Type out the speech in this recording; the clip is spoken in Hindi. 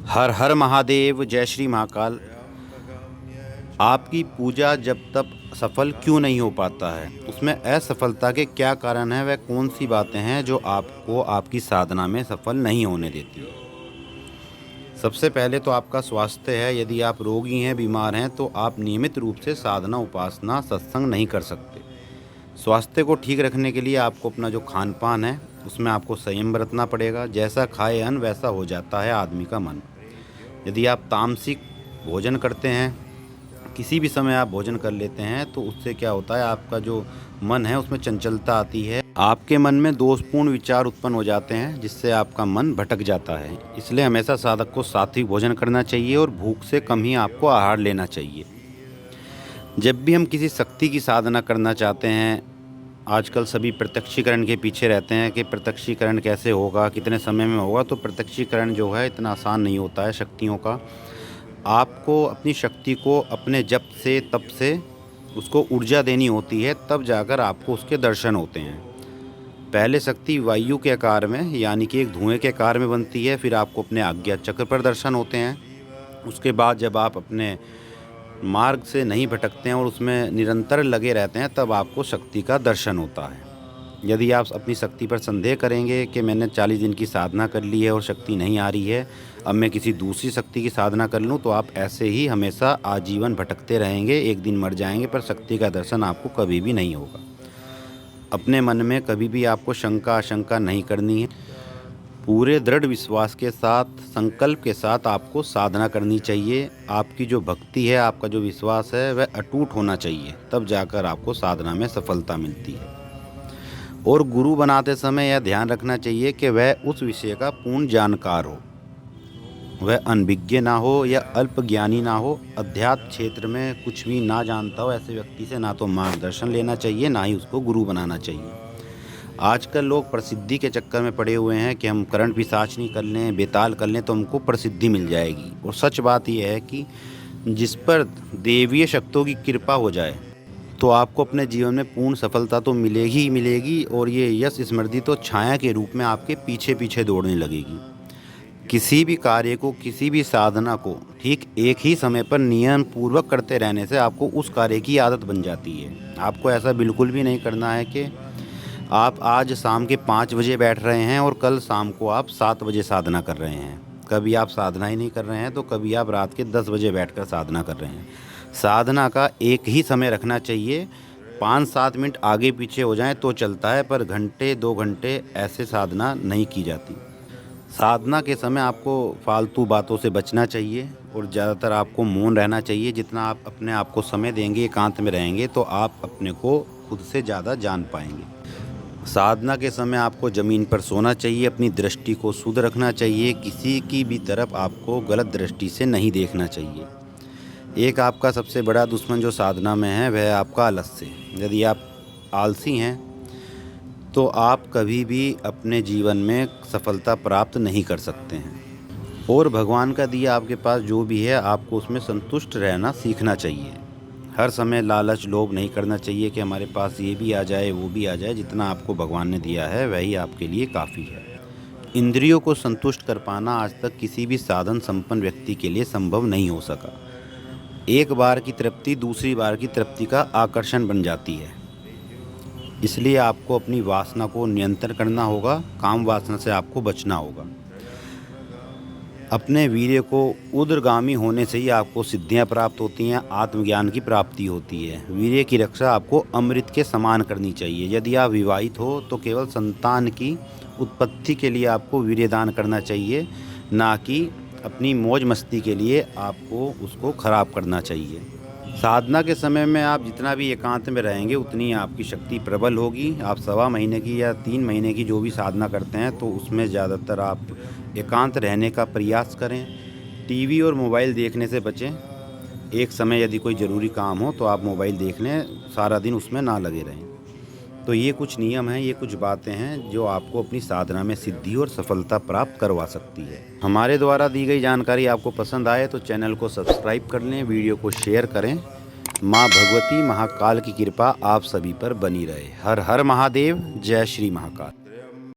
हर हर महादेव, जय श्री महाकाल। आपकी पूजा जब तक सफल क्यों नहीं हो पाता है, उसमें असफलता के क्या कारण हैं, वह कौन सी बातें हैं जो आपको आपकी साधना में सफल नहीं होने देती। सबसे पहले तो आपका स्वास्थ्य है। यदि आप रोगी हैं, बीमार हैं, तो आप नियमित रूप से साधना, उपासना, सत्संग नहीं कर सकते। स्वास्थ्य को ठीक रखने के लिए आपको अपना जो खान पान है उसमें आपको संयम बरतना पड़ेगा। जैसा खाए अन्न वैसा हो जाता है आदमी का मन। यदि आप तामसिक भोजन करते हैं, किसी भी समय आप भोजन कर लेते हैं, तो उससे क्या होता है, आपका जो मन है उसमें चंचलता आती है। आपके मन में दोषपूर्ण विचार उत्पन्न हो जाते हैं, जिससे आपका मन भटक जाता है। इसलिए हमेशा साधक को सात्विक भोजन करना चाहिए और भूख से कम ही आपको आहार लेना चाहिए। जब भी हम किसी शक्ति की साधना करना चाहते हैं, आजकल सभी प्रत्यक्षीकरण के पीछे रहते हैं कि प्रत्यक्षीकरण कैसे होगा, कितने समय में होगा। तो प्रत्यक्षीकरण जो है इतना आसान नहीं होता है शक्तियों का। आपको अपनी शक्ति को अपने जप से, तप से उसको ऊर्जा देनी होती है, तब जाकर आपको उसके दर्शन होते हैं। पहले शक्ति वायु के आकार में, यानी कि एक धुएं के आकार में बनती है, फिर आपको अपने आज्ञा चक्र पर दर्शन होते हैं। उसके बाद जब आप अपने मार्ग से नहीं भटकते हैं और उसमें निरंतर लगे रहते हैं, तब आपको शक्ति का दर्शन होता है। यदि आप अपनी शक्ति पर संदेह करेंगे कि मैंने 40 दिन की साधना कर ली है और शक्ति नहीं आ रही है, अब मैं किसी दूसरी शक्ति की साधना कर लूं, तो आप ऐसे ही हमेशा आजीवन भटकते रहेंगे। एक दिन मर जाएंगे, पर शक्ति का दर्शन आपको कभी भी नहीं होगा। अपने मन में कभी भी आपको शंका आशंका नहीं करनी है। पूरे दृढ़ विश्वास के साथ, संकल्प के साथ आपको साधना करनी चाहिए। आपकी जो भक्ति है, आपका जो विश्वास है, वह अटूट होना चाहिए, तब जाकर आपको साधना में सफलता मिलती है। और गुरु बनाते समय यह ध्यान रखना चाहिए कि वह उस विषय का पूर्ण जानकार हो, वह अनभिज्ञ ना हो या अल्प ज्ञानी ना हो, अध्यात्म क्षेत्र में कुछ भी ना जानता हो। ऐसे व्यक्ति से ना तो मार्गदर्शन लेना चाहिए, ना ही उसको गुरु बनाना चाहिए। आजकल लोग प्रसिद्धि के चक्कर में पड़े हुए हैं कि हम करंट पिशाचनी कर लें, बेताल कर लें, तो हमको प्रसिद्धि मिल जाएगी। और सच बात यह है कि जिस पर देवीय शक्तियों की कृपा हो जाए, तो आपको अपने जीवन में पूर्ण सफलता तो मिलेगी ही मिलेगी, और ये यश स्मृति तो छाया के रूप में आपके पीछे पीछे दौड़ने लगेगी। किसी भी कार्य को, किसी भी साधना को ठीक एक ही समय पर नियम पूर्वक करते रहने से आपको उस कार्य की आदत बन जाती है। आपको ऐसा बिल्कुल भी नहीं करना है कि आप आज शाम के 5 बजे बैठ रहे हैं और कल शाम को आप 7 बजे साधना कर रहे हैं। कभी आप साधना ही नहीं कर रहे हैं, तो कभी आप रात के 10 बजे बैठकर साधना कर रहे हैं। साधना का एक ही समय रखना चाहिए। 5-7 मिनट आगे पीछे हो जाएं तो चलता है, पर घंटे 2 घंटे ऐसे साधना नहीं की जाती। साधना के समय आपको फालतू बातों से बचना चाहिए और ज़्यादातर आपको मौन रहना चाहिए। जितना आप अपने आप को समय देंगे, एकांत में रहेंगे, तो आप अपने को खुद से ज़्यादा जान पाएंगे। साधना के समय आपको ज़मीन पर सोना चाहिए, अपनी दृष्टि को शुद्ध रखना चाहिए, किसी की भी तरफ आपको गलत दृष्टि से नहीं देखना चाहिए। एक आपका सबसे बड़ा दुश्मन जो साधना में है, वह है आपका आलस्य। यदि आप आलसी हैं, तो आप कभी भी अपने जीवन में सफलता प्राप्त नहीं कर सकते हैं। और भगवान का दिया आपके पास जो भी है, आपको उसमें संतुष्ट रहना सीखना चाहिए। हर समय लालच, लोभ नहीं करना चाहिए कि हमारे पास ये भी आ जाए, वो भी आ जाए। जितना आपको भगवान ने दिया है वही आपके लिए काफ़ी है। इंद्रियों को संतुष्ट कर पाना आज तक किसी भी साधन संपन्न व्यक्ति के लिए संभव नहीं हो सका। एक बार की तृप्ति दूसरी बार की तृप्ति का आकर्षण बन जाती है। इसलिए आपको अपनी वासना को नियंत्रण करना होगा, काम वासना से आपको बचना होगा। अपने वीर्य को ऊर्ध्वगामी होने से ही आपको सिद्धियां प्राप्त होती हैं, आत्मज्ञान की प्राप्ति होती है। वीर्य की रक्षा आपको अमृत के समान करनी चाहिए। यदि आप विवाहित हो, तो केवल संतान की उत्पत्ति के लिए आपको वीर्यदान करना चाहिए, ना कि अपनी मौज मस्ती के लिए आपको उसको खराब करना चाहिए। साधना के समय में आप जितना भी एकांत में रहेंगे, उतनी आपकी शक्ति प्रबल होगी। आप 1.25 महीने की या 3 महीने की जो भी साधना करते हैं, तो उसमें ज़्यादातर आप एकांत रहने का प्रयास करें। टीवी और मोबाइल देखने से बचें। एक समय यदि कोई ज़रूरी काम हो तो आप मोबाइल देख लें, सारा दिन उसमें ना लगे रहें। तो ये कुछ नियम हैं, ये कुछ बातें हैं जो आपको अपनी साधना में सिद्धि और सफलता प्राप्त करवा सकती है। हमारे द्वारा दी गई जानकारी आपको पसंद आए तो चैनल को सब्सक्राइब कर लें, वीडियो को शेयर करें। माँ भगवती महाकाल की कृपा आप सभी पर बनी रहे। हर हर महादेव, जय श्री महाकाल।